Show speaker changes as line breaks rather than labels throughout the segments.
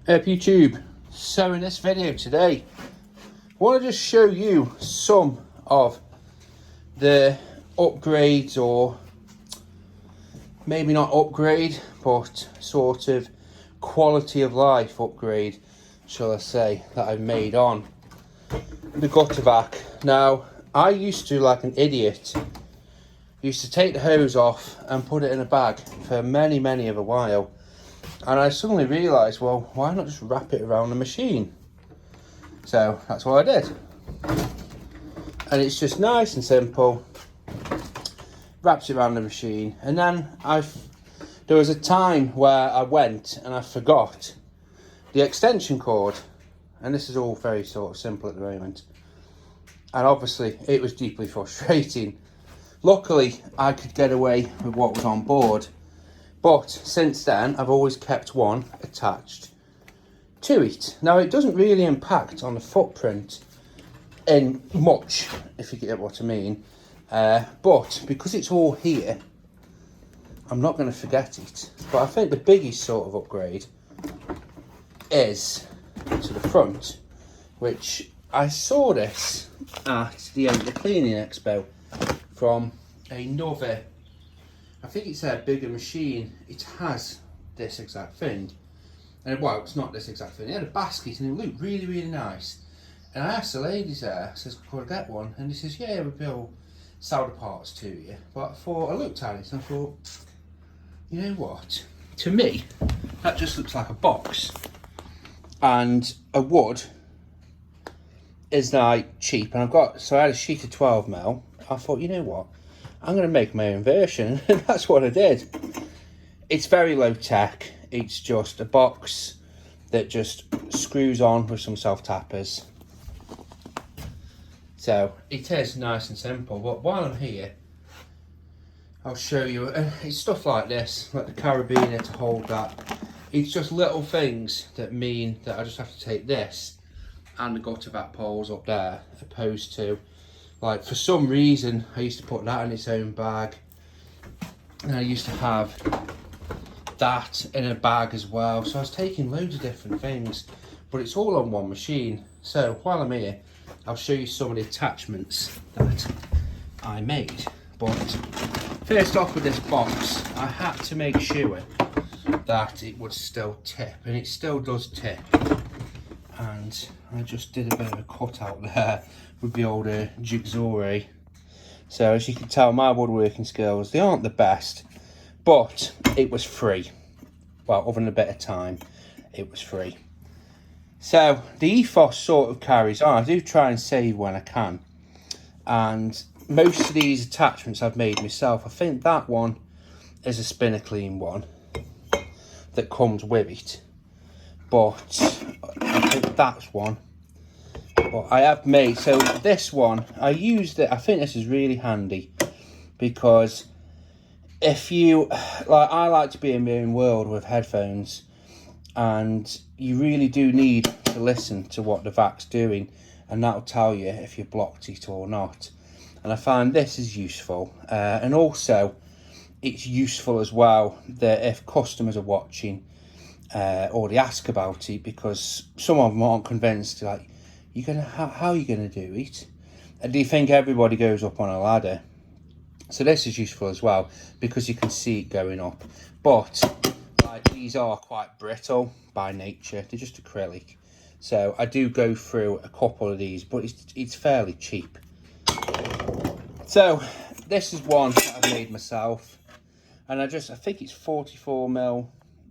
Up YouTube. So in this video today, I want to just show you some of the upgrades, or maybe not upgrade, but sort of quality of life upgrade, shall I say, that I've made on the gutter vac. Now, I used to, like an idiot, used to take the hose off and put it in a bag for many of a while. And I suddenly realised, well, why not just wrap it around the machine? So that's what I did. And it's just nice and simple. Wraps it around the machine. And then there was a time where I went and I forgot the extension cord. And this is all very sort of simple at the moment. And obviously it was deeply frustrating. Luckily, I could get away with what was on board. But since then, I've always kept one attached to it. Now, it doesn't really impact on the footprint in much, if you get what I mean. But because it's all here, I'm not going to forget it. But I think the biggest sort of upgrade is to the front, which I saw this at the end of the cleaning expo from another, I think it's a bigger machine. It has this exact thing. And well, it's not this exact thing. It had a basket and it looked really nice. And I asked the ladies there, I says, could I get one? And he says, yeah, we bill solder parts to you. But I looked at it and I thought, you know what? To me, that just looks like a box. And a wood is like cheap. And I had a sheet of 12mm. I thought, you know what? I'm going to make my own version, and that's what I did. It's very low tech. It's just a box that just screws on with some self-tappers. So it is nice and simple, but while I'm here, I'll show you. It's stuff like this, like the carabiner to hold that. It's just little things that mean that I just have to take this and the gutter vac poles up there, opposed to, like, for some reason, I used to put that in its own bag. And I used to have that in a bag as well. So I was taking loads of different things, but it's all on one machine. So while I'm here, I'll show you some of the attachments that I made. But first off, with this box, I had to make sure that it would still tip, and it still does tip. And I just did a bit of a cutout there with the old jigsaw. So as you can tell, my woodworking skills, they aren't the best, but it was free. Well, other than a bit of time, it was free. So the ethos sort of carries on. I do try and save when I can. And most of these attachments I've made myself. I think that one is a spinner clean one that comes with it. But I think that's one. But I have made, so this one, I used it, I think this is really handy, because if you, like, I like to be in my own world with headphones, and you really do need to listen to what the vac's doing, and that'll tell you if you blocked it or not. And I find this is useful, and also it's useful as well that if customers are watching, or they ask about it, because some of them aren't convinced, like, how are you gonna do it? And do you think everybody goes up on a ladder? So this is useful as well, because you can see it going up. But like, these are quite brittle by nature. They're just acrylic. So I do go through a couple of these, but it's fairly cheap. So this is one that I've made myself, and I think it's 44mm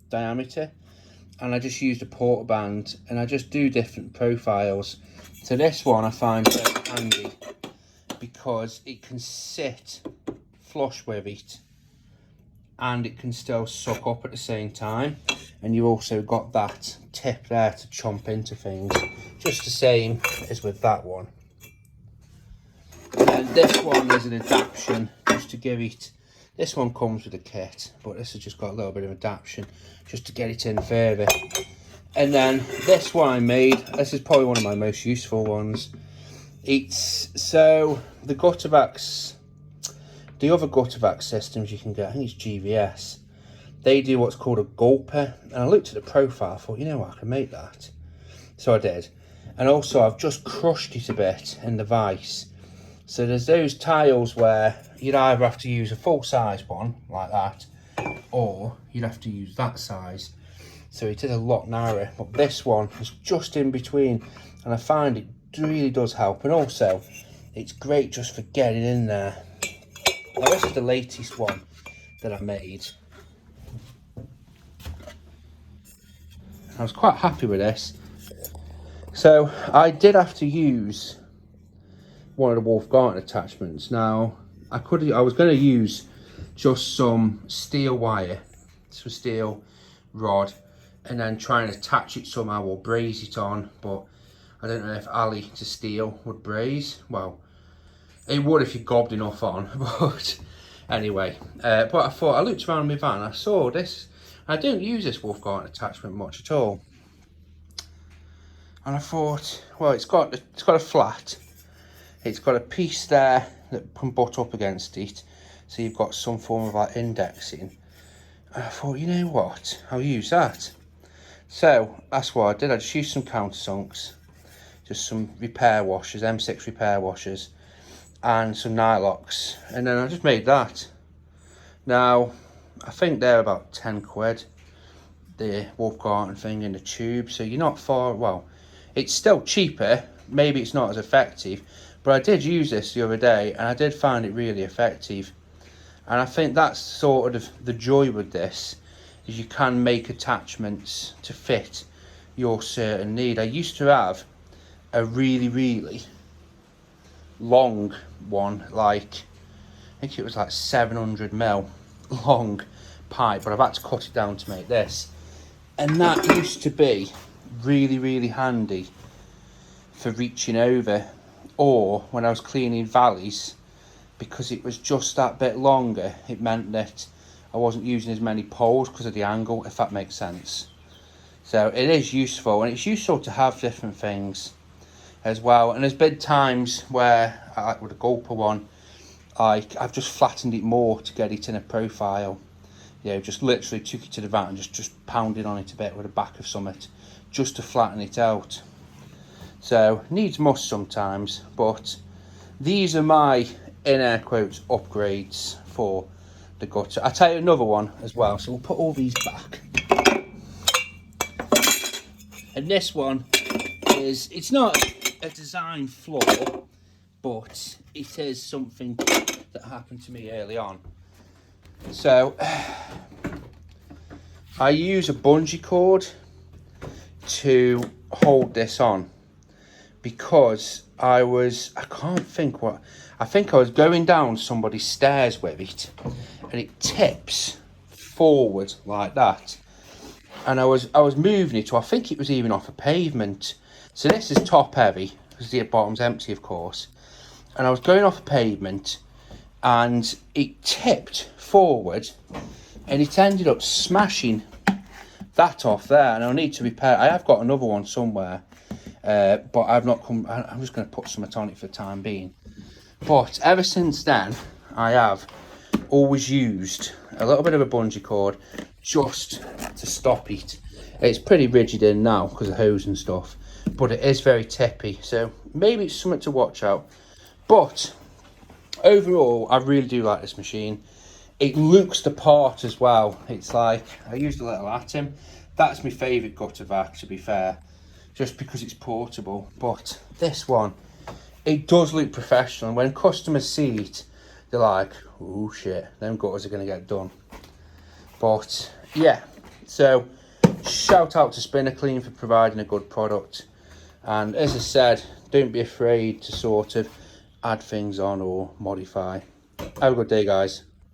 diameter. And I just used a porter band, and I just do different profiles. So this one I find very handy because it can sit flush with it, and it can still suck up at the same time. And you also got that tip there to chomp into things, just the same as with that one. And this one is an adaptation, just to give it. This one comes with a kit, but this has just got a little bit of adaptation just to get it in further. And then this one I made, this is probably one of my most useful ones. It's, so the gutter vacs, the other gutter vac systems you can get, I think it's GVS, they do what's called a gulper, and I looked at the profile, I thought, you know what, I can make that. So I did. And also I've just crushed it a bit in the vise. So there's those tiles where you'd either have to use a full size one like that, or you'd have to use that size. So it is a lot narrower, but this one is just in between, and I find it really does help. And also it's great just for getting in there. Now this is the latest one that I made. I was quite happy with this. So I did have to use one of the Wolf Garden attachments. Now I was going to use just some steel wire, some steel rod, and then try and attach it somehow or braze it on, but I don't know if Ali to steel would braze. Well, it would if you gobbed enough on, but anyway. But I thought, I looked around my van, I saw this. I don't use this Wolf Garden attachment much at all, and I thought, well, it's got a flat, it's got a piece there that can butt up against it, so you've got some form of like indexing. And I thought, you know what, I'll use that. So that's what I did. I just used some countersunks, just some repair washers, M6 repair washers, and some nylocks, and then I just made that. Now I think they're about 10 quid, the Wolf Garden thing in the tube, so you're not far. Well, it's still cheaper, maybe it's not as effective, but I did use this the other day and I did find it really effective. And I think that's sort of the joy with this, is you can make attachments to fit your certain need. I used to have a really long one, like I think it was like 700mm long pipe, but I've had to cut it down to make this, and that used to be really handy for reaching over, or when I was cleaning valleys, because it was just that bit longer, it meant that I wasn't using as many poles because of the angle, if that makes sense. So it is useful, and it's useful to have different things as well. And there's been times where, like with the gulper one, I've just flattened it more to get it in a profile. You know, just literally took it to the vat and just pounded on it a bit with the back of something, just to flatten it out. So needs must sometimes, but these are my, in air quotes, upgrades for the gutter. I'll tell you another one as well, so we'll put all these back. And this one is, it's not a design flaw, but it is something that happened to me early on. So I use a bungee cord to hold this on, because I think I was going down somebody's stairs with it, and it tips forward like that, and I was moving it, or I think it was even off a pavement. So this is top heavy because the bottom's empty, of course, and I was going off a pavement and it tipped forward and it ended up smashing that off there, and I'll need to repair it. I have got another one somewhere, but I've not come. I'm just going to put something on it for the time being. But ever since then, I have always used a little bit of a bungee cord just to stop it. It's pretty rigid in now because of hose and stuff, but it is very tippy, so maybe it's something to watch out. But overall, I really do like this machine. It looks the part as well. It's like, I used a little Atom. That's my favourite gutter vac, to be fair, just because it's portable. But this one, it does look professional, and when customers see it, they're like, oh shit, them gutters are going to get done. But yeah, so shout out to Spinner Clean for providing a good product. And as I said, don't be afraid to sort of add things on or modify. Have a good day, guys.